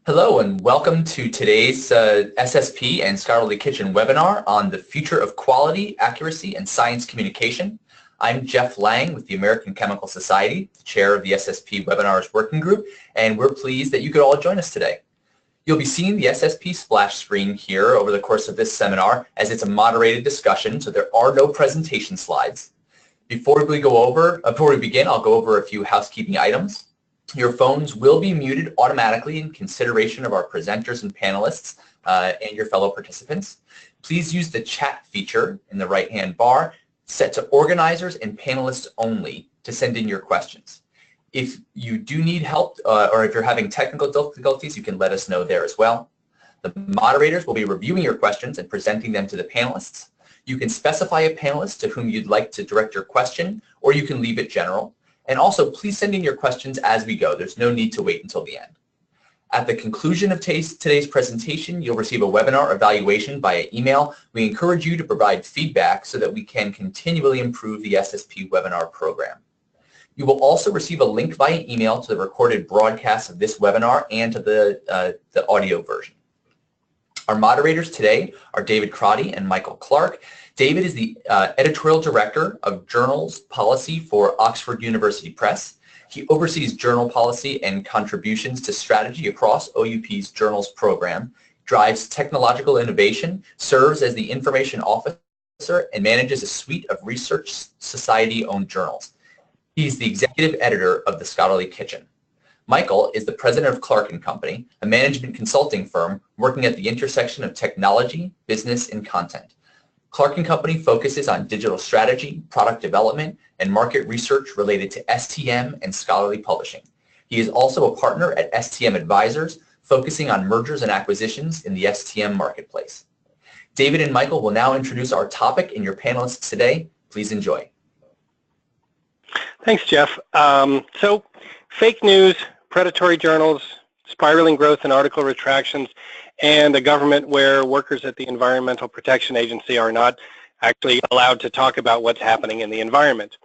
Hello and welcome to today's SSP and Scholarly Kitchen webinar on the future of quality, accuracy, and science communication. I'm Jeff Lang with the American Chemical Society, the chair of the SSP Webinars Working Group, and we're pleased that you could all join us today. You'll be seeing the SSP splash screen here over the course of this seminar as it's a moderated discussion, so there are no presentation slides. Before we begin, I'll go over a few housekeeping items. Your phones will be muted automatically in consideration of our presenters and panelists and your fellow participants. Please use the chat feature in the right-hand bar set to organizers and panelists only to send in your questions. If you do need help or if you're having technical difficulties, you can let us know there as well. The moderators will be reviewing your questions and presenting them to the panelists. You can specify a panelist to whom you'd like to direct your question, or you can leave it general. And also, please send in your questions as we go. There's no need to wait until the end. At the conclusion of today's presentation, you'll receive a webinar evaluation via email. We encourage you to provide feedback so that we can continually improve the SSP webinar program. You will also receive a link via email to the recorded broadcast of this webinar and to the audio version. Our moderators today are David Crotty and Michael Clark. David is the editorial director of journals policy for Oxford University Press. He oversees journal policy and contributions to strategy across OUP's journals program, drives technological innovation, serves as the information officer, and manages a suite of research society-owned journals. He's the executive editor of The Scholarly Kitchen. Michael is the president of Clark & Company, a management consulting firm working at the intersection of technology, business, and content. Clark & Company focuses on digital strategy, product development, and market research related to STM and scholarly publishing. He is also a partner at STM Advertisers, focusing on mergers and acquisitions in the STM marketplace. David and Michael will now introduce our topic and your panelists today. Please enjoy. Thanks, Jeff. So, fake news, predatory journals, spiraling growth and article retractions, and a government where workers at the Environmental Protection Agency are not actually allowed to talk about what's happening in the environment.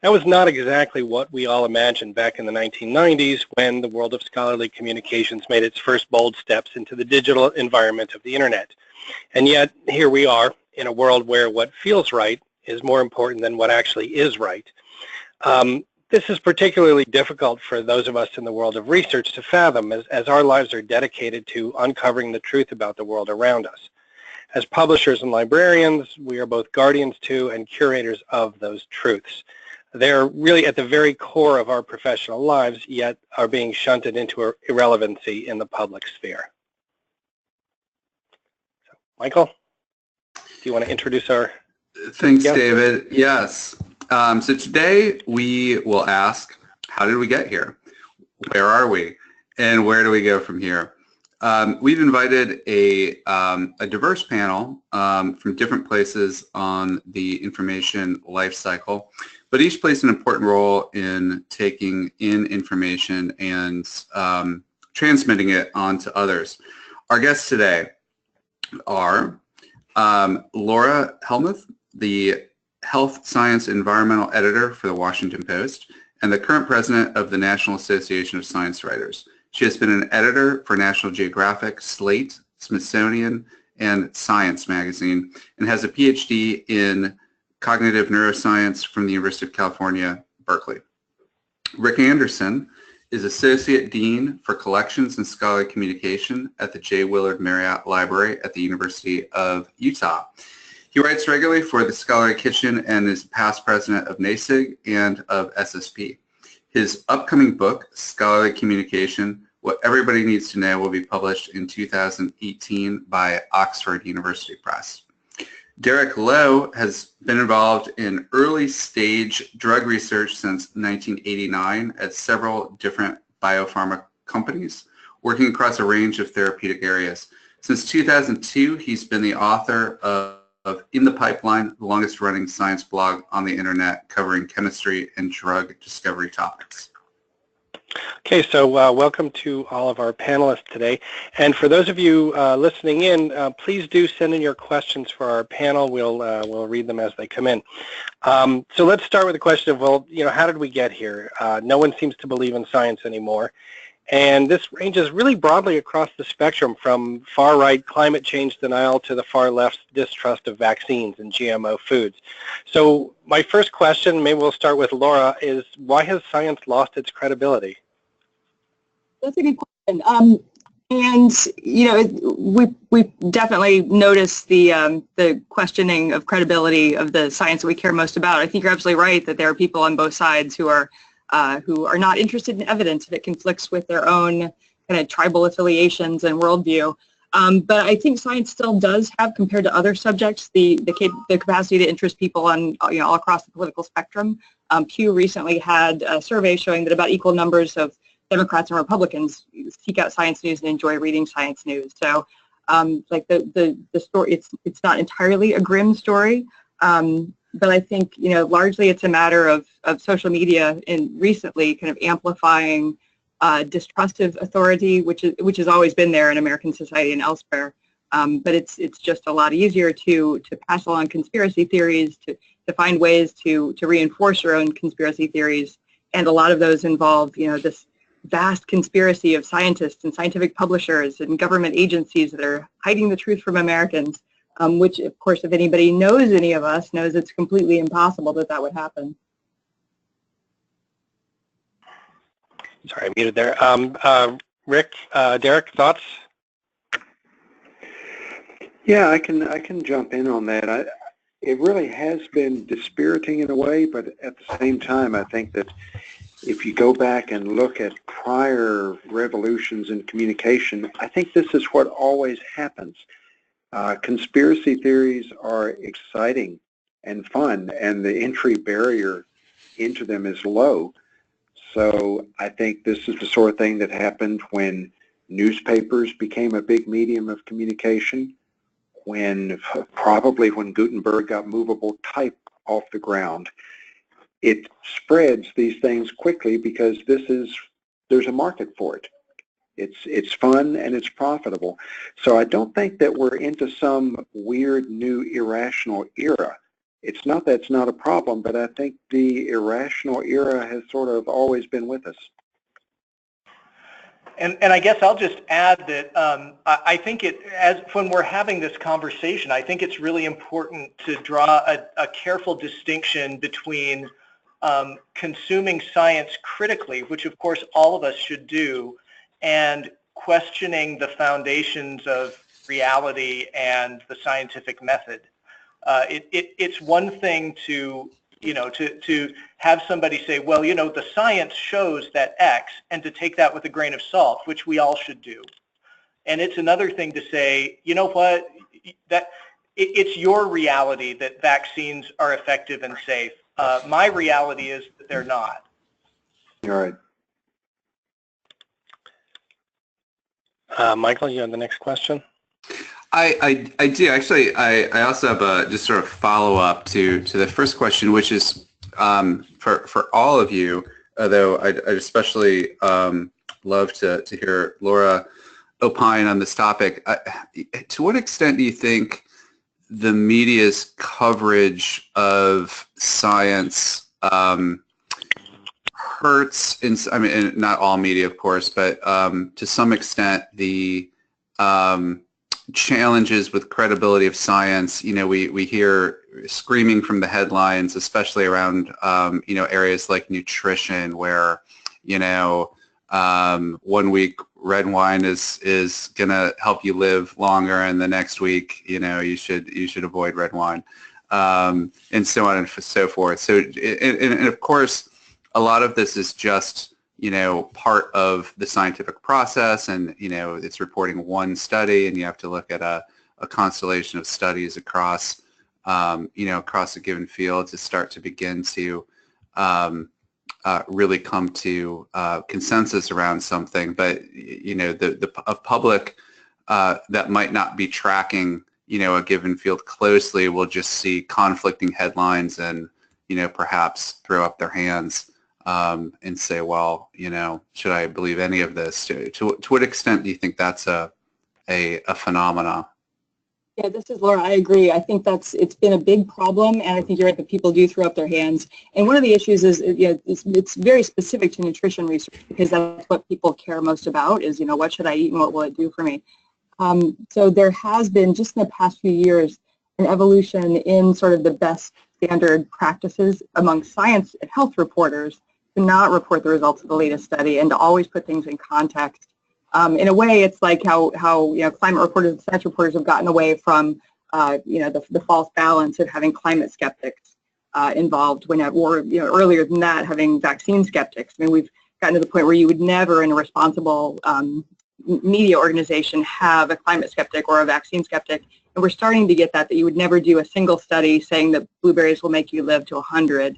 That was not exactly what we all imagined back in the 1990s when the world of scholarly communications made its first bold steps into the digital environment of the internet. And yet, here we are in a world where what feels right is more important than what actually is right. This is particularly difficult for those of us in the world of research to fathom as our lives are dedicated to uncovering the truth about the world around us. As publishers and librarians, we are both guardians to and curators of those truths. They're really at the very core of our professional lives, yet are being shunted into irrelevancy in the public sphere. So, Michael, do you want to introduce our Thanks, guest? David. Yes. So today we will ask, how did we get here? Where are we? And where do we go from here? We've invited a diverse panel from different places on the information life cycle, but each plays an important role in taking in information and transmitting it on to others. Our guests today are Laura Helmuth, the Health Science Environmental Editor for the Washington Post, and the current president of the National Association of Science Writers. She has been an editor for National Geographic, Slate, Smithsonian, and Science magazine, and has a PhD in cognitive neuroscience from the University of California, Berkeley. Rick Anderson is Associate Dean for Collections and Scholarly Communication at the J. Willard Marriott Library at the University of Utah. He writes regularly for the Scholarly Kitchen and is past president of NASIG and of SSP. His upcoming book, Scholarly Communication, What Everybody Needs to Know, will be published in 2018 by Oxford University Press. Derek Lowe has been involved in early stage drug research since 1989 at several different biopharma companies, working across a range of therapeutic areas. Since 2002, he's been the author of In the Pipeline, the longest running science blog on the internet covering chemistry and drug discovery topics. Okay, so welcome to all of our panelists today. And for those of you listening in, please do send in your questions for our panel. We'll read them as they come in. So let's start with the question of, well, how did we get here? No one seems to believe in science anymore. And this ranges really broadly across the spectrum, from far-right climate change denial to the far-left distrust of vaccines and GMO foods. So my first question, maybe we'll start with Laura, is why has science lost its credibility? That's a good question. And you know, we definitely noticed the questioning of credibility of the science that we care most about. I think you're absolutely right that there are people on both sides who are not interested in evidence if it conflicts with their own kind of tribal affiliations and worldview. But I think science still does have, compared to other subjects, the capacity to interest people on all across the political spectrum. Pew recently had a survey showing that about equal numbers of Democrats and Republicans seek out science news and enjoy reading science news. So, like the story, it's not entirely a grim story, but I think largely it's a matter of social media and recently kind of amplifying distrust of authority, which has always been there in American society and elsewhere. But it's just a lot easier to pass along conspiracy theories, to find ways to reinforce your own conspiracy theories, and a lot of those involve this vast conspiracy of scientists and scientific publishers and government agencies that are hiding the truth from Americans, which, of course, if anybody knows any of us, knows it's completely impossible that would happen. Sorry, I muted there. Rick, Derek, thoughts? Yeah, I can jump in on that. It really has been dispiriting in a way, but at the same time, I think that if you go back and look at prior revolutions in communication, I think this is what always happens. Conspiracy theories are exciting and fun, and the entry barrier into them is low. So I think this is the sort of thing that happened when newspapers became a big medium of communication, probably when Gutenberg got movable type off the ground. It spreads these things quickly because there's a market for it. It's fun and it's profitable. So I don't think that we're into some weird new irrational era. It's not that it's not a problem, but I think the irrational era has sort of always been with us. And I guess I'll just add that I think when we're having this conversation, I think it's really important to draw a careful distinction between consuming science critically, which of course all of us should do, and questioning the foundations of reality and the scientific method. It's one thing to have somebody say, well, the science shows that X, and to take that with a grain of salt, which we all should do. And it's another thing to say, you know what, it's your reality that vaccines are effective and safe. My reality is that they're not. All right. Michael, you have the next question? I do. Actually, I also have a just sort of follow-up to the first question, which is for all of you, although I'd especially love to hear Laura opine on this topic. To what extent do you think the media's coverage of science hurts, I mean, not all media, of course, but to some extent the challenges with credibility of science? We hear screaming from the headlines, especially around areas like nutrition, where 1 week red wine is gonna help you live longer, and the next week you should avoid red wine, and so on and so forth. So and of course a lot of this is just part of the scientific process, and it's reporting one study, and you have to look at a constellation of studies across across a given field to start to begin to really come to consensus around something. But the public that might not be tracking a given field closely will just see conflicting headlines and perhaps throw up their hands and say, well, should I believe any of this? To what extent do you think that's a phenomena? Yeah, this is Laura. I agree. I think it's been a big problem, and I think you're right that people do throw up their hands. And one of the issues is, it's very specific to nutrition research, because that's what people care most about is, what should I eat and what will it do for me? So there has been, just in the past few years, an evolution in sort of the best standard practices among science and health reporters to not report the results of the latest study and to always put things in context. In a way, it's like how climate reporters and science reporters have gotten away from the false balance of having climate skeptics involved, or earlier than that, having vaccine skeptics. I mean, we've gotten to the point where you would never, in a responsible media organization, have a climate skeptic or a vaccine skeptic, and we're starting to get that you would never do a single study saying that blueberries will make you live to 100,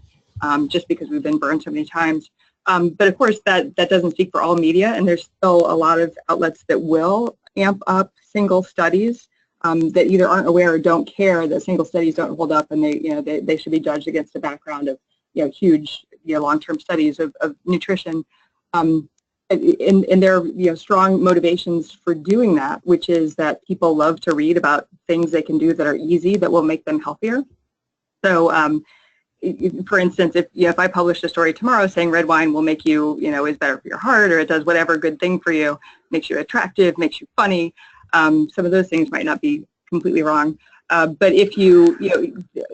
just because we've been burned so many times. But of course, that doesn't speak for all media, and there's still a lot of outlets that will amp up single studies that either aren't aware or don't care that single studies don't hold up, and they should be judged against a background of huge long-term studies of nutrition. And there are strong motivations for doing that, which is that people love to read about things they can do that are easy that will make them healthier. So. For instance, if I published a story tomorrow saying red wine will make you, is better for your heart, or it does whatever good thing for you, makes you attractive, makes you funny, some of those things might not be completely wrong. But if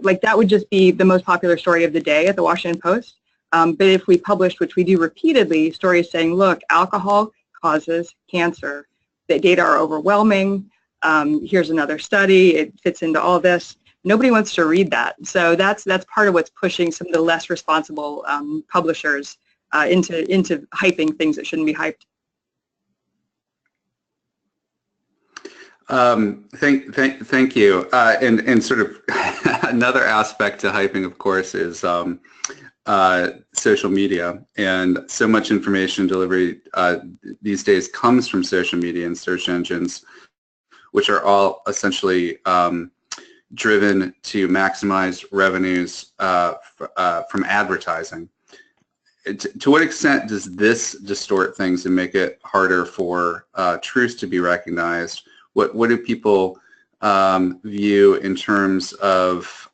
like that would just be the most popular story of the day at the Washington Post. But if we published, which we do repeatedly, stories saying, look, alcohol causes cancer, the data are overwhelming, here's another study, it fits into all this. Nobody wants to read that. So that's part of what's pushing some of the less responsible publishers into hyping things that shouldn't be hyped. Thank you. And sort of another aspect to hyping, of course, is social media, and so much information delivery these days comes from social media and search engines, which are all essentially driven to maximize revenues from advertising. To what extent does this distort things and make it harder for truth to be recognized? What do people view in terms of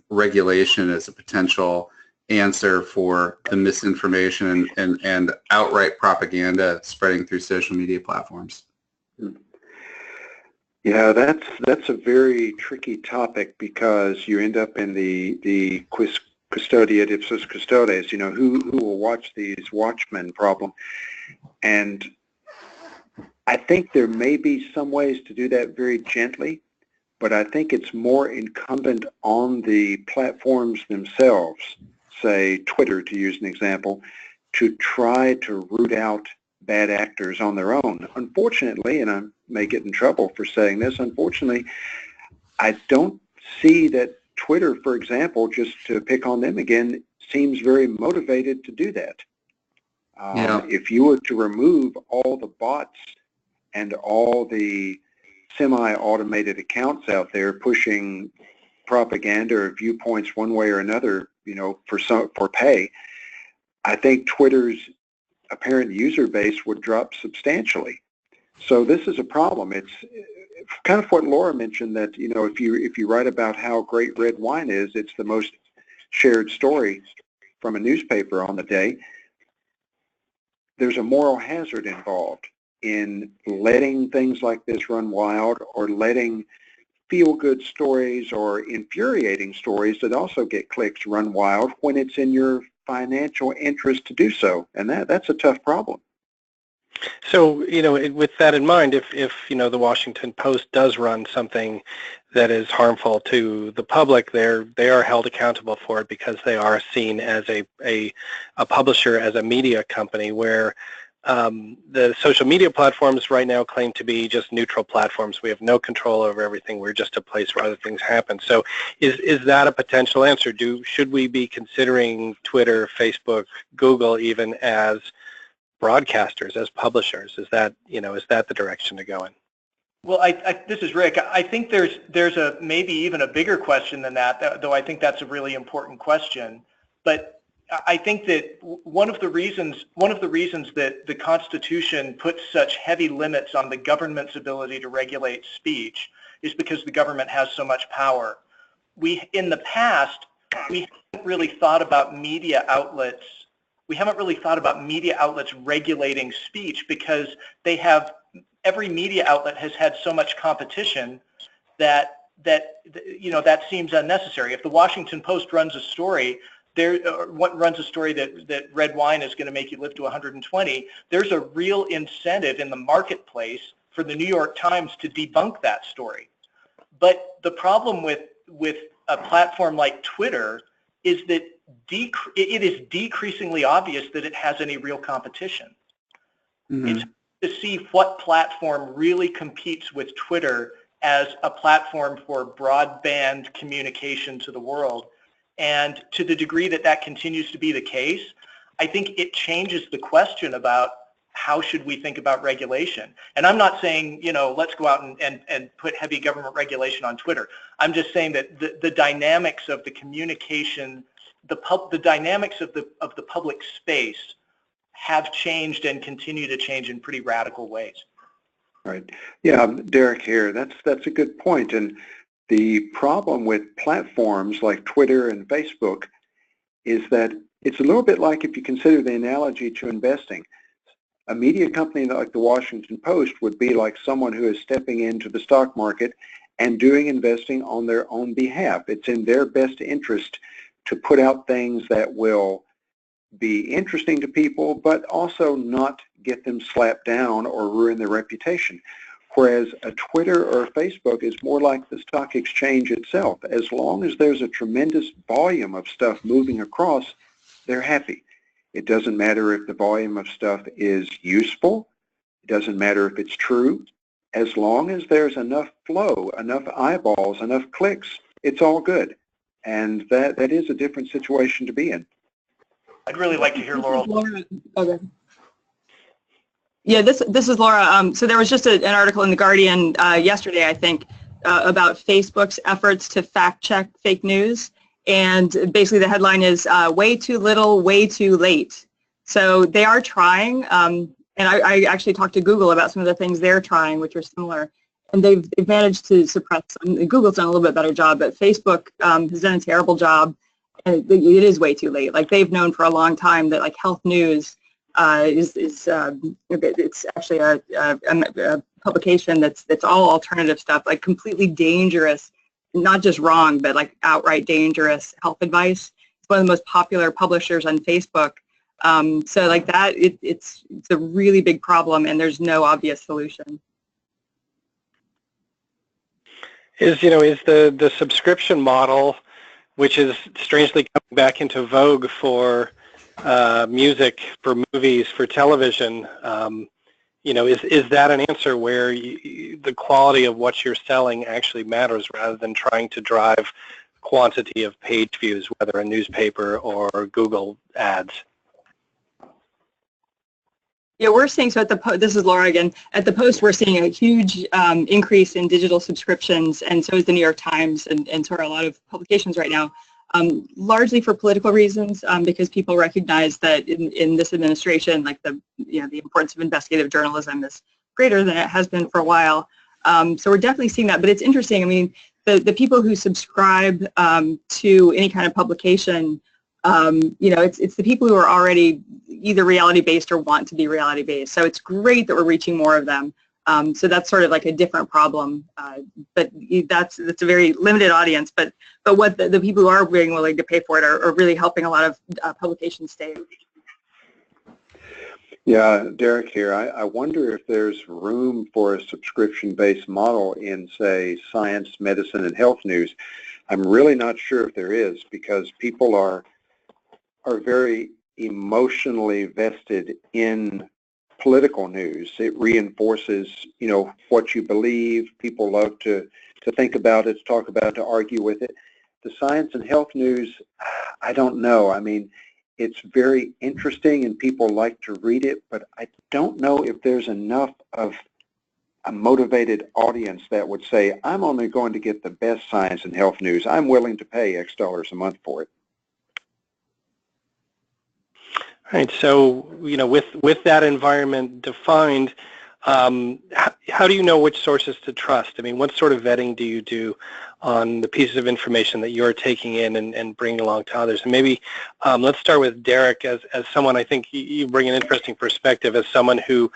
regulation as a potential answer for the misinformation and outright propaganda spreading through social media platforms? Yeah, that's a very tricky topic, because you end up in the quis custodiet ipsos custodes, who will watch these Watchmen problem. And I think there may be some ways to do that very gently, but I think it's more incumbent on the platforms themselves, say Twitter to use an example, to try to root out bad actors on their own. Unfortunately, and I may get in trouble for saying this, unfortunately, I don't see that Twitter, for example, just to pick on them again, seems very motivated to do that. If you were to remove all the bots and all the semi-automated accounts out there pushing propaganda or viewpoints one way or another, for pay, I think Twitter's apparent user base would drop substantially. So this is a problem. It's kind of what Laura mentioned, that if you write about how great red wine is, it's the most shared story from a newspaper on the day. There's a moral hazard involved in letting things like this run wild, or letting feel-good stories or infuriating stories that also get clicks run wild when it's in your financial interest to do so, and that's a tough problem. So, with that in mind, if the Washington Post does run something that is harmful to the public, they are held accountable for it, because they are seen as a publisher, as a media company, where the social media platforms right now claim to be just neutral platforms. We have no control over everything. We're just a place where other things happen. So is that a potential answer? Should we be considering Twitter, Facebook, Google even as broadcasters, as publishers? Is that the direction to go in? Well, this is Rick. I think there's a maybe even a bigger question than that, though I think that's a really important question. But I think that one of the reasons that the Constitution puts such heavy limits on the government's ability to regulate speech is because the government has so much power. In the past, we haven't really thought about media outlets. We haven't really thought about media outlets regulating speech because every media outlet has had so much competition that seems unnecessary. If the Washington Post runs a story, that red wine is going to make you live to 120, there's a real incentive in the marketplace for the New York Times to debunk that story. But the problem with a platform like Twitter is that it is decreasingly obvious that it has any real competition. Mm-hmm. It's to see what platform really competes with Twitter as a platform for broadband communication to the world. And to the degree that that continues to be the case, I think it changes the question about how should we think about regulation. And I'm not saying, let's go out and put heavy government regulation on Twitter. I'm just saying that the dynamics of the communication, the dynamics of the public space have changed and continue to change in pretty radical ways. Right. Yeah, Derek here. That's a good point. And the problem with platforms like Twitter and Facebook is that it's a little bit like, if you consider the analogy to investing, a media company like the Washington Post would be like someone who is stepping into the stock market and doing investing on their own behalf. It's in their best interest to put out things that will be interesting to people, but also not get them slapped down or ruin their reputation. Whereas a Twitter or a Facebook is more like the stock exchange itself. As long as there's a tremendous volume of stuff moving across, they're happy. It doesn't matter if the volume of stuff is useful. It doesn't matter if it's true. As long as there's enough flow, enough eyeballs, enough clicks, it's all good. And that is a different situation to be in. I'd really like to hear Laurel. Okay. Yeah, this is Laura. So there was just an article in The Guardian yesterday, I think, about Facebook's efforts to fact check fake news. And basically the headline is way too little, way too late. So they are trying. And I actually talked to Google about some of the things they're trying, which are similar. And they've managed to suppress some. Google's done a little bit better job, but Facebook has done a terrible job. And it is way too late. Like, they've known for a long time that, like, health news it's actually a publication that's all alternative stuff, like completely dangerous, not just wrong, but like outright dangerous health advice. It's one of the most popular publishers on Facebook. So like that, it's a really big problem, and there's no obvious solution. Is the subscription model, which is strangely coming back into vogue for music, for movies, for television, is that an answer where the quality of what you're selling actually matters rather than trying to drive quantity of page views, whether a newspaper or Google ads? Yeah, we're seeing, so this is Laura again, at the Post we're seeing a huge increase in digital subscriptions, and so is the New York Times, and so are a lot of publications right now. Largely for political reasons, because people recognize that in this administration, like the importance of investigative journalism is greater than it has been for a while. So we're definitely seeing that. But it's interesting. I mean, the people who subscribe to any kind of publication, it's the people who are already either reality-based or want to be reality-based. So it's great that we're reaching more of them. So that's sort of like a different problem, but that's a very limited audience. But what the people who are being willing to pay for it are really helping a lot of publications stay. Yeah, Derek here. I wonder if there's room for a subscription-based model in, say, science, medicine, and health news. I'm really not sure if there is, because people are very emotionally vested in political news. It reinforces, what you believe. People love to think about it, to talk about it, to argue with it. The science and health news, I don't know. I mean, it's very interesting and people like to read it, but I don't know if there's enough of a motivated audience that would say, I'm only going to get the best science and health news. I'm willing to pay X dollars a month for it. Right. So, with that environment defined, how do you know which sources to trust? I mean, what sort of vetting do you do on the pieces of information that you're taking in and bringing along to others? And maybe let's start with Derek as someone, I think you bring an interesting perspective as someone who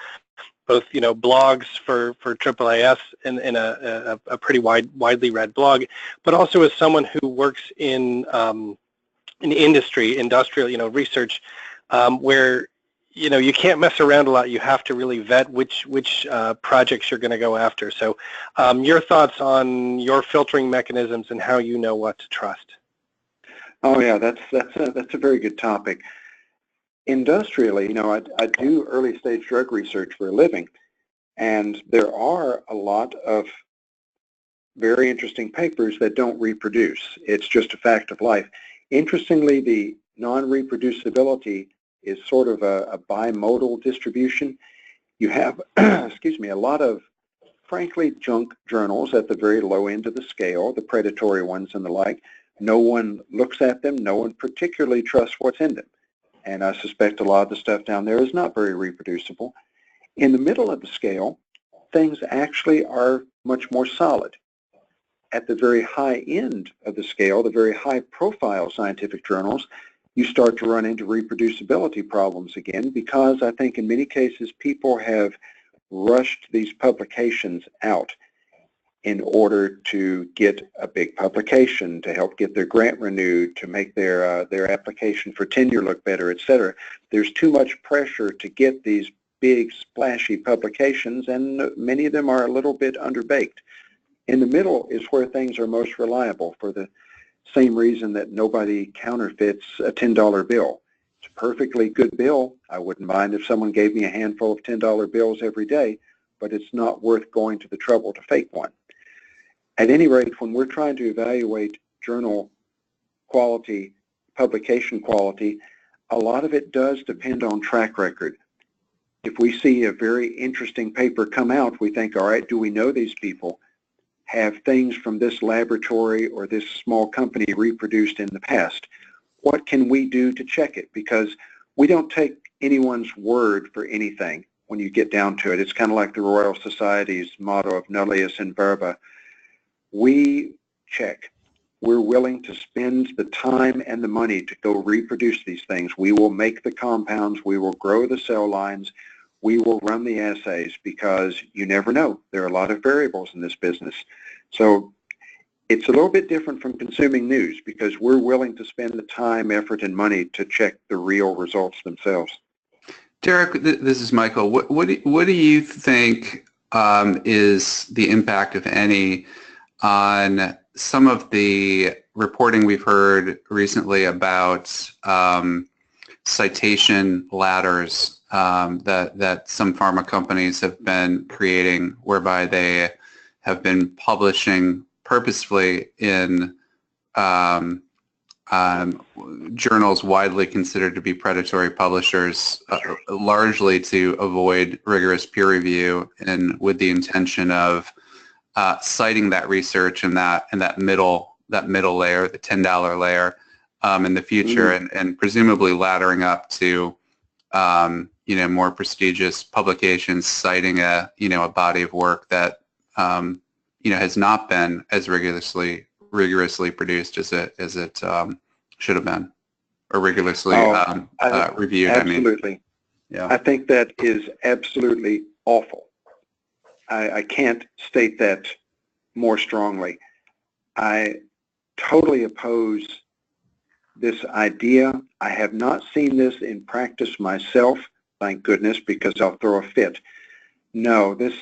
both, blogs for AAAS in a pretty widely read blog, but also as someone who works in industry, industrial, research, where you can't mess around a lot. You have to really vet which projects you're going to go after. So, your thoughts on your filtering mechanisms and how you know what to trust? Oh yeah, that's a very good topic. Industrially, I do early stage drug research for a living, and there are a lot of very interesting papers that don't reproduce. It's just a fact of life. Interestingly, the non-reproducibility is sort of a bimodal distribution. You have, excuse me, a lot of, frankly, junk journals at the very low end of the scale, the predatory ones and the like. No one looks at them. No one particularly trusts what's in them. And I suspect a lot of the stuff down there is not very reproducible. In the middle of the scale, things actually are much more solid. At the very high end of the scale, the very high profile scientific journals, you start to run into reproducibility problems again, because I think in many cases people have rushed these publications out in order to get a big publication, to help get their grant renewed, to make their application for tenure look better, etc. There's too much pressure to get these big splashy publications, and many of them are a little bit underbaked. In the middle is where things are most reliable, for the same reason that nobody counterfeits a $10 bill. It's a perfectly good bill. I wouldn't mind if someone gave me a handful of $10 bills every day, but it's not worth going to the trouble to fake one. At any rate, when we're trying to evaluate journal quality, publication quality, a lot of it does depend on track record. If we see a very interesting paper come out, we think, all right, do we know these people? Have things from this laboratory or this small company reproduced in the past? What can we do to check it? Because we don't take anyone's word for anything when you get down to it. It's kind of like the Royal Society's motto of nullius in verba. We check. We're willing to spend the time and the money to go reproduce these things. We will make the compounds. We will grow the cell lines. We will run the assays, because you never know. There are a lot of variables in this business. So it's a little bit different from consuming news, because we're willing to spend the time, effort, and money to check the real results themselves. Derek, this is Michael. What do you think is the impact, if any, on some of the reporting we've heard recently about citation ladders that some pharma companies have been creating, whereby they have been publishing purposefully in journals widely considered to be predatory publishers, largely to avoid rigorous peer review, and with the intention of citing that research and that middle layer, the $10 layer, in the future, and presumably laddering up to more prestigious publications, citing a body of work that has not been as rigorously produced as it should have been, or rigorously reviewed. Absolutely. Yeah. I think that is absolutely awful. I can't state that more strongly. I totally oppose this idea. I have not seen this in practice myself, thank goodness, because I'll throw a fit. No, this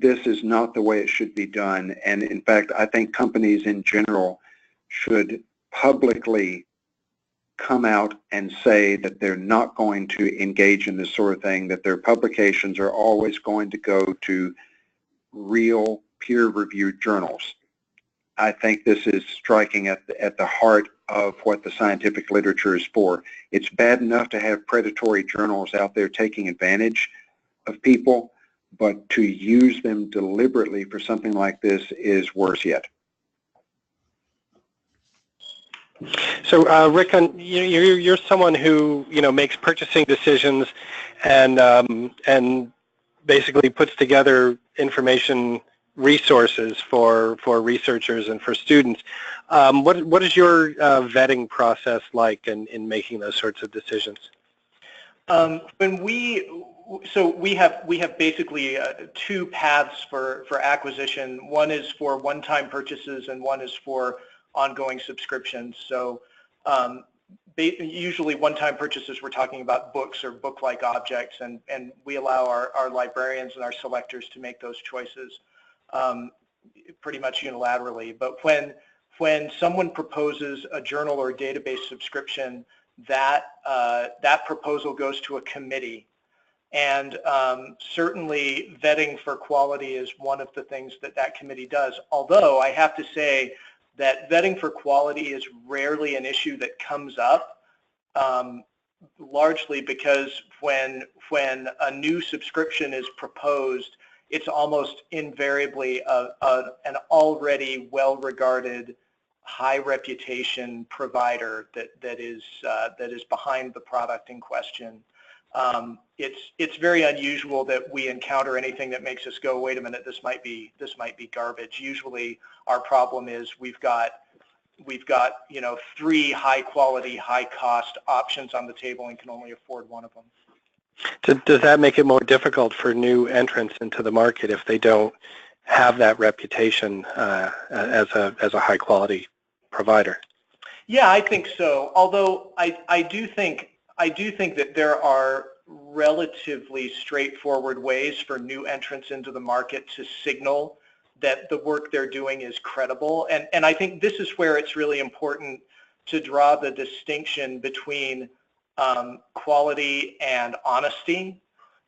is not the way it should be done. And in fact, I think companies in general should publicly come out and say that they're not going to engage in this sort of thing, that their publications are always going to go to real peer-reviewed journals. I think this is striking at the heart of what the scientific literature is for. It's bad enough to have predatory journals out there taking advantage of people, but to use them deliberately for something like this is worse yet. So, Rick, you're someone who makes purchasing decisions and basically puts together information resources for researchers and for students. What is your vetting process like in making those sorts of decisions? We have basically two paths for acquisition. One is for one-time purchases and one is for ongoing subscriptions. So usually one-time purchases, we're talking about books or book-like objects, and we allow our librarians and our selectors to make those choices pretty much unilaterally. But when someone proposes a journal or database subscription, that proposal goes to a committee. And certainly vetting for quality is one of the things that committee does. Although I have to say that vetting for quality is rarely an issue that comes up, largely because when a new subscription is proposed, it's almost invariably an already well-regarded, high reputation provider that is behind the product in question. It's very unusual that we encounter anything that makes us go, wait a minute, this might be garbage. Usually our problem is we've got 3 high quality, high cost options on the table and can only afford one of them. Does that make it more difficult for new entrants into the market if they don't have that reputation as a high quality provider? Yeah, I think so. Although I do think that there are relatively straightforward ways for new entrants into the market to signal that the work they're doing is credible. And I think this is where it's really important to draw the distinction between quality and honesty.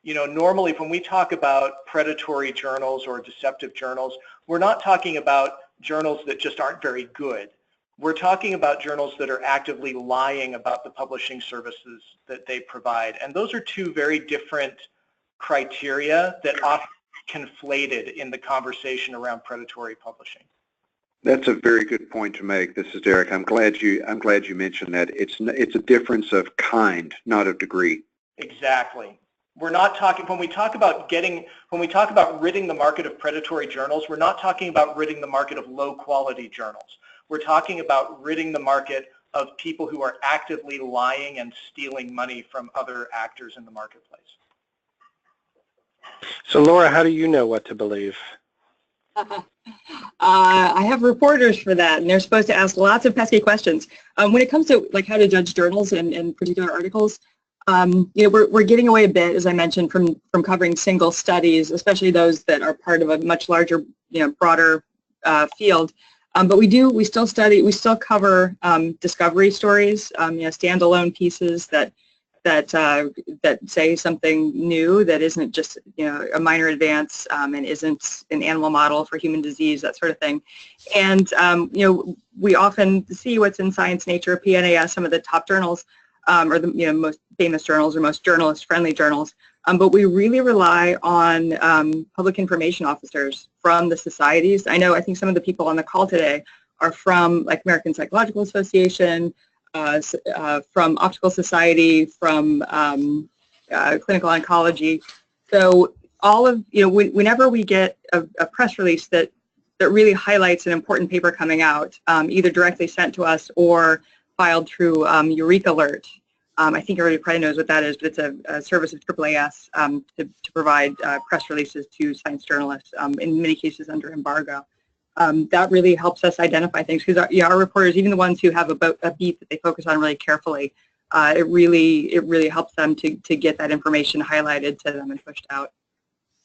Normally when we talk about predatory journals or deceptive journals, we're not talking about journals that just aren't very good. We're talking about journals that are actively lying about the publishing services that they provide. And those are two very different criteria that often conflated in the conversation around predatory publishing. That's a very good point to make. This is Derek. I'm glad you mentioned that. It's a difference of kind, not of degree. Exactly. We're not talking, when we talk about ridding the market of predatory journals, we're not talking about ridding the market of low quality journals. We're talking about ridding the market of people who are actively lying and stealing money from other actors in the marketplace. So Laura, how do you know what to believe? I have reporters for that, and they're supposed to ask lots of pesky questions. When it comes to how to judge journals and particular articles, we're getting away a bit, as I mentioned, from covering single studies, especially those that are part of a much larger, broader field. But we still cover discovery stories, standalone pieces that say something new that isn't just a minor advance and isn't an animal model for human disease, that sort of thing. And we often see what's in Science, Nature, PNAS, some of the top journals, or the most famous journals or most journalist-friendly journals. But we really rely on public information officers from the societies. I think some of the people on the call today are from American Psychological Association, from Optical Society, from Clinical Oncology. So all of, whenever we get a press release that really highlights an important paper coming out, either directly sent to us or filed through Eureka Alert. I think everybody probably knows what that is, but it's a service of AAAS to provide press releases to science journalists, in many cases under embargo. That really helps us identify things because our reporters, even the ones who have a beat that they focus on really carefully, it really helps them to get that information highlighted to them and pushed out.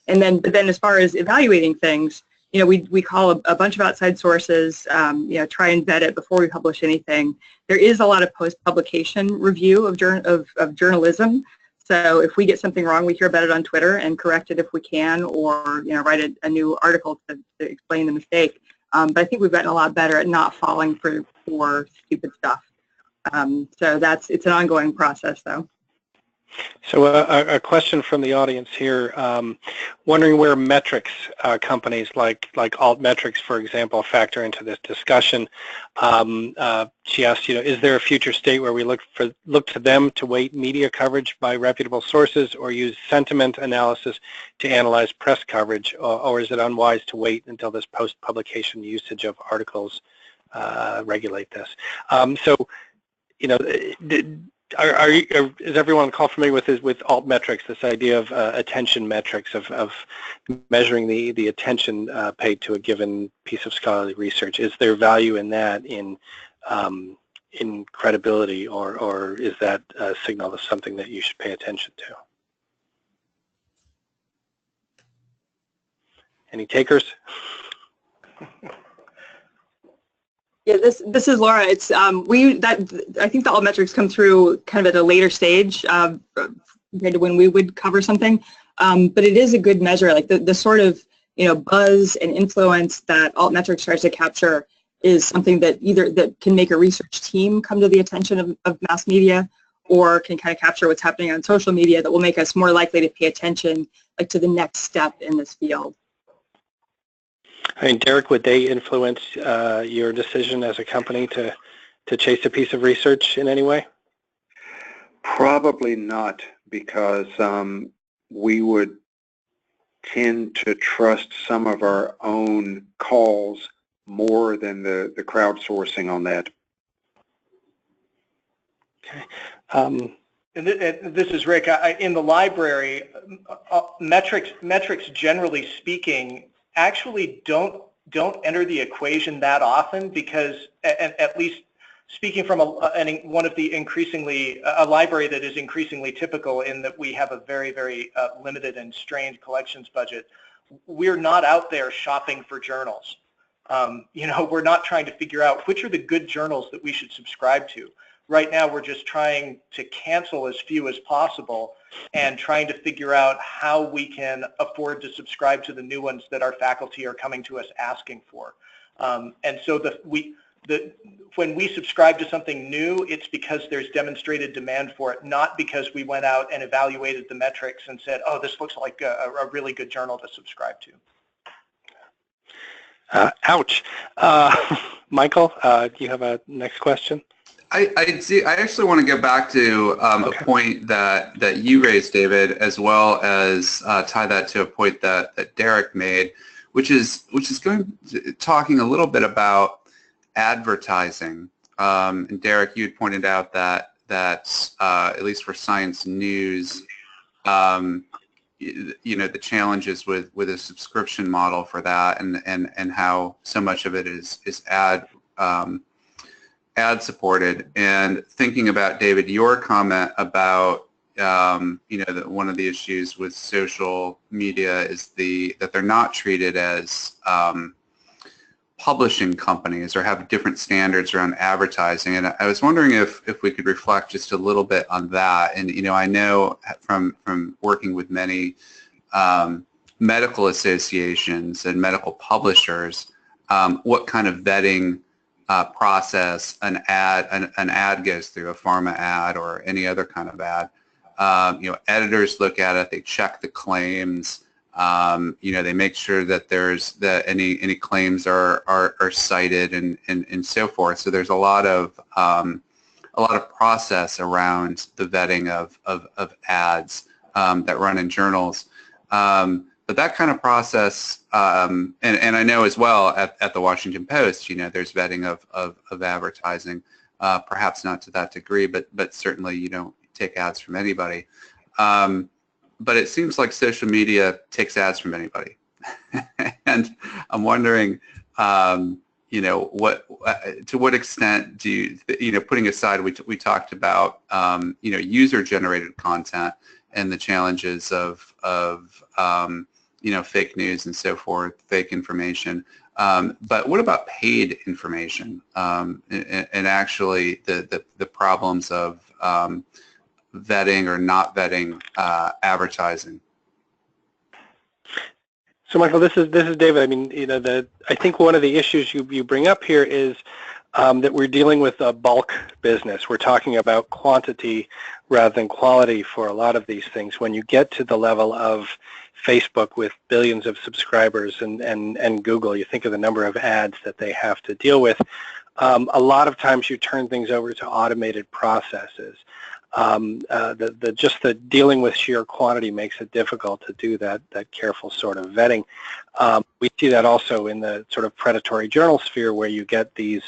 But then as far as evaluating things, we call a bunch of outside sources, try and vet it before we publish anything. There is a lot of post-publication review of journalism. So if we get something wrong, we hear about it on Twitter and correct it if we can, or write a new article to explain the mistake. But I think we've gotten a lot better at not falling for stupid stuff. So it's an ongoing process, though. So a question from the audience here, wondering where metrics companies like Altmetrics, for example, factor into this discussion. She asked, is there a future state where we look to them to weight media coverage by reputable sources or use sentiment analysis to analyze press coverage, or is it unwise to wait until this post-publication usage of articles regulate this? Is everyone on the call familiar with Altmetrics, this idea of attention metrics, of measuring the attention paid to a given piece of scholarly research? Is there value in that in credibility, or is that a signal of something that you should pay attention to? Any takers? Yeah, this is Laura. It's I think the Altmetrics come through kind of at a later stage compared to when we would cover something, but it is a good measure. Like the sort of buzz and influence that Altmetrics tries to capture is something that that can make a research team come to the attention of mass media, or can kind of capture what's happening on social media that will make us more likely to pay attention, like, to the next step in this field. I mean, Derek, would they influence your decision as a company to chase a piece of research in any way? Probably not, because we would tend to trust some of our own calls more than the crowdsourcing on that. Okay. And this is Rick. In the library, metrics, generally speaking, actually don't enter the equation that often, because, at least speaking from one of the a library that is increasingly typical in that we have a very, very limited and strained collections budget, we're not out there shopping for journals. We're not trying to figure out which are the good journals that we should subscribe to. Right now, we're just trying to cancel as few as possible and trying to figure out how we can afford to subscribe to the new ones that our faculty are coming to us asking for. And so when we subscribe to something new, it's because there's demonstrated demand for it, not because we went out and evaluated the metrics and said, oh, this looks like a really good journal to subscribe to. Ouch. Michael, do you have a next question? I actually want to get back to a point that you raised, David, as well as tie that to a point that Derek made, which is talking a little bit about advertising. And Derek, you had pointed out that at least for science news, the challenges with a subscription model for that, and how so much of it is ad supported. And thinking about, David, your comment about that one of the issues with social media is that they're not treated as publishing companies or have different standards around advertising. And I was wondering if we could reflect just a little bit on that. And I know from working with many medical associations and medical publishers what kind of vetting process an ad goes through, a pharma ad or any other kind of ad. Editors look at it, they check the claims, they make sure that any claims are cited and so forth. So there's a lot of process around the vetting of ads that run in journals. But that kind of process, and I know as well at the Washington Post, there's vetting of advertising, perhaps not to that degree, but certainly you don't take ads from anybody. But it seems like social media takes ads from anybody. And I'm wondering, to what extent do you, putting aside, we talked about, user-generated content and the challenges of fake news and so forth, fake information. But what about paid information and actually the problems of vetting or not vetting advertising? So, Michael, this is David. I mean, I think one of the issues you bring up here is that we're dealing with a bulk business. We're talking about quantity rather than quality for a lot of these things. When you get to the level of Facebook with billions of subscribers and Google, you think of the number of ads that they have to deal with. A lot of times you turn things over to automated processes. Just the dealing with sheer quantity makes it difficult to do that careful sort of vetting. We see that also in the sort of predatory journal sphere, where you get these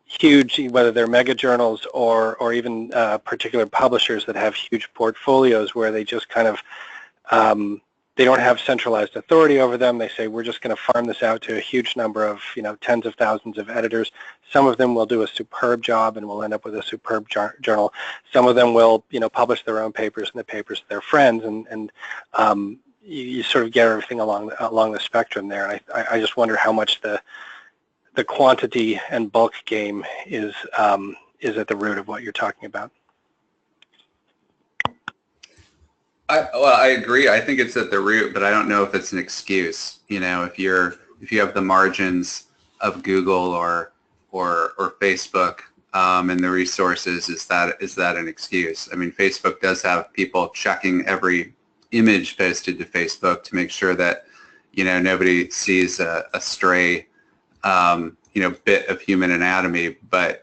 huge, whether they're mega journals or even particular publishers that have huge portfolios where they just kind of they don't have centralized authority over them. They say, we're just going to farm this out to a huge number of, tens of thousands of editors. Some of them will do a superb job and will end up with a superb journal. Some of them will, publish their own papers in the papers of their friends, and you sort of get everything along the spectrum there. And I just wonder how much the quantity and bulk game is at the root of what you're talking about. I agree. I think it's at the root, but I don't know if it's an excuse. If you have the margins of Google or Facebook and the resources, is that an excuse? I mean, Facebook does have people checking every image posted to Facebook to make sure that nobody sees a stray bit of human anatomy, but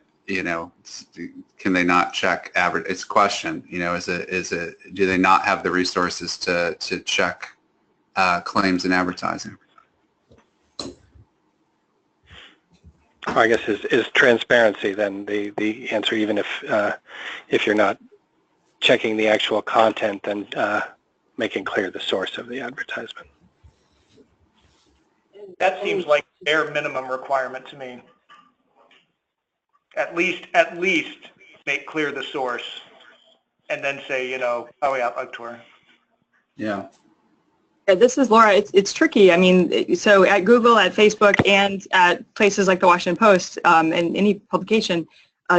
can they not check average? It's a question. Do they not have the resources to check claims in advertising? I guess is transparency then the answer, even if you're not checking the actual content and making clear the source of the advertisement. That seems like their minimum requirement to me. At least make clear the source, and then say, oh yeah, auteur. Yeah. This is Laura. It's tricky. I mean, so at Google, at Facebook, and at places like the Washington Post and any publication,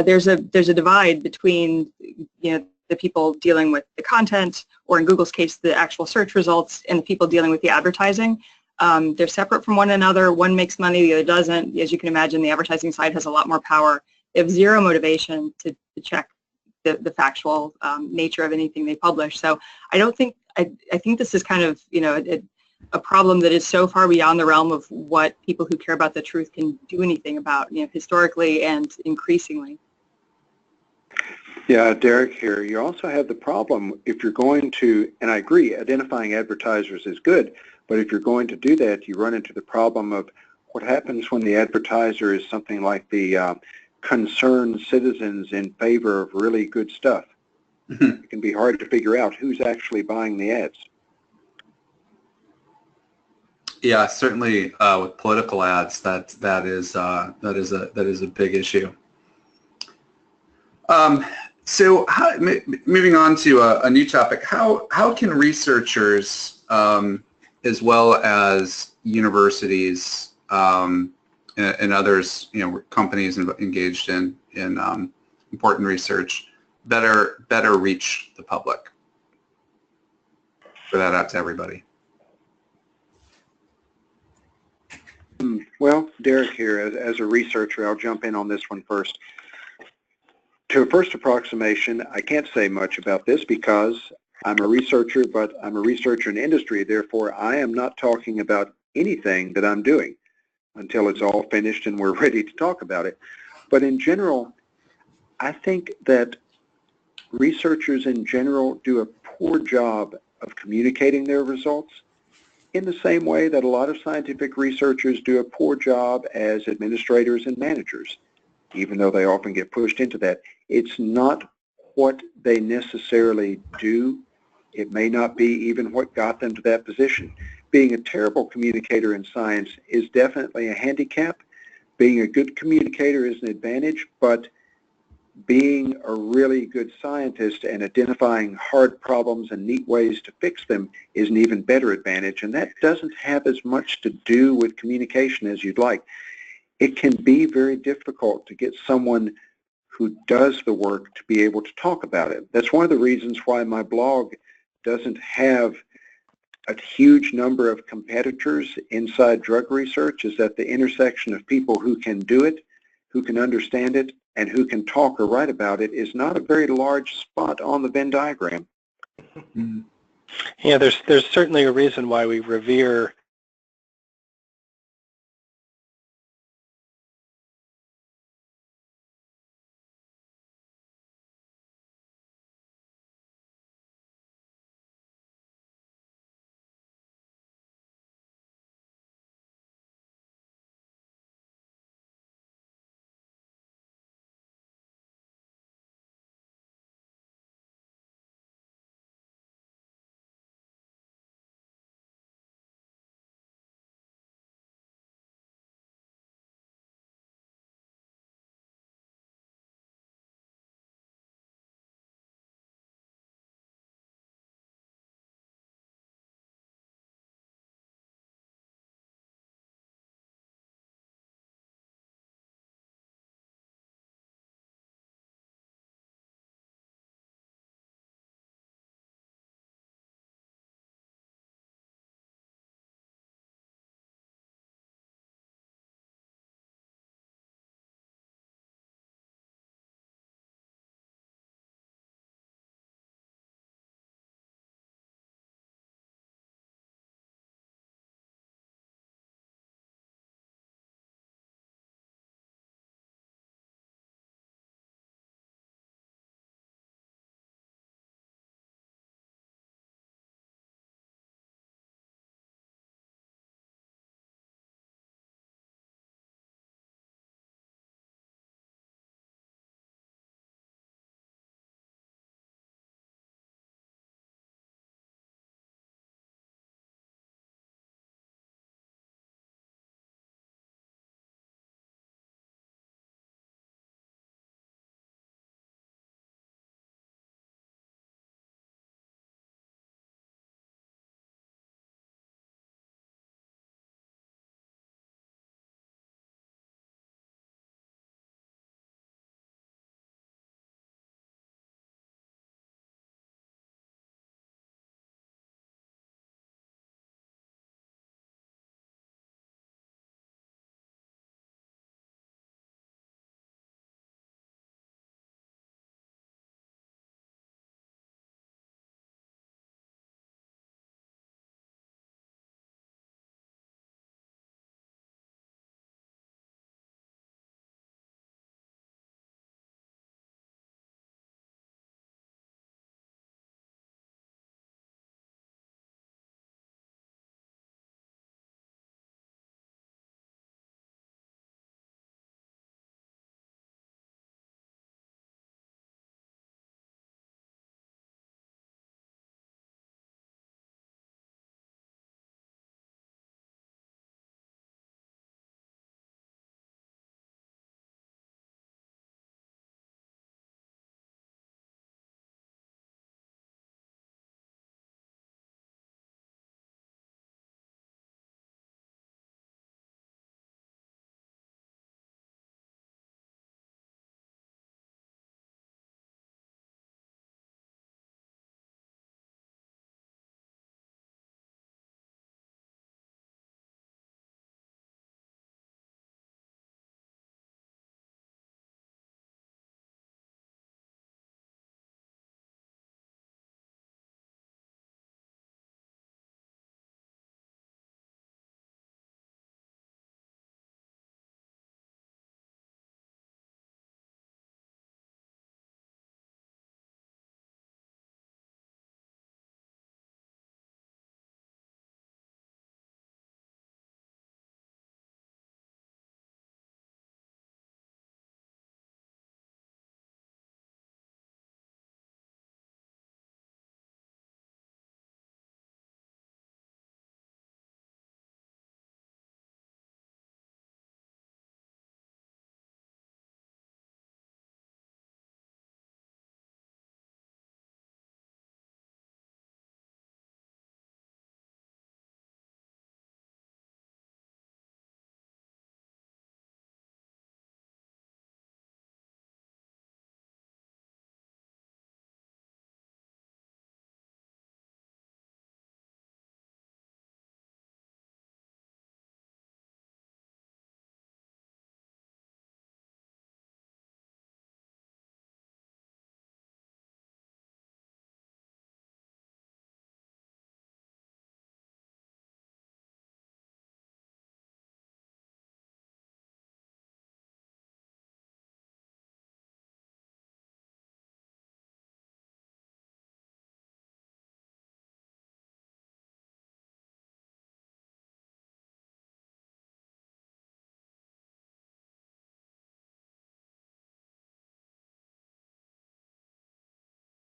there's a divide between the people dealing with the content, or in Google's case, the actual search results, and the people dealing with the advertising. They're separate from one another. One makes money, the other doesn't. As you can imagine, the advertising side has a lot more power. They have zero motivation to check the factual nature of anything they publish. So I think this is kind of a problem that is so far beyond the realm of what people who care about the truth can do anything about, historically and increasingly. Yeah, Derek here. You also have the problem if you're going to, and I agree, identifying advertisers is good, but if you're going to do that, you run into the problem of what happens when the advertiser is something like the concerned citizens in favor of really good stuff. It can be hard to figure out who's actually buying the ads. Yeah, certainly with political ads, that is a big issue. So moving on to a new topic, how can researchers as well as universities and others, companies engaged in important research, better reach the public? For that out to everybody. Well, Derek here, as a researcher, I'll jump in on this one first. To a first approximation, I can't say much about this because I'm a researcher, but I'm a researcher in industry. Therefore, I am not talking about anything that I'm doing until it's all finished and we're ready to talk about it. But in general, I think that researchers in general do a poor job of communicating their results in the same way that a lot of scientific researchers do a poor job as administrators and managers, even though they often get pushed into that. It's not what they necessarily do. It may not be even what got them to that position. Being a terrible communicator in science is definitely a handicap. Being a good communicator is an advantage, but being a really good scientist and identifying hard problems and neat ways to fix them is an even better advantage, and that doesn't have as much to do with communication as you'd like. It can be very difficult to get someone who does the work to be able to talk about it. That's one of the reasons why my blog doesn't have a huge number of competitors inside drug research, is that the intersection of people who can do it, who can understand it and who can talk or write about it is not a very large spot on the Venn diagram. Yeah, there's certainly a reason why we revere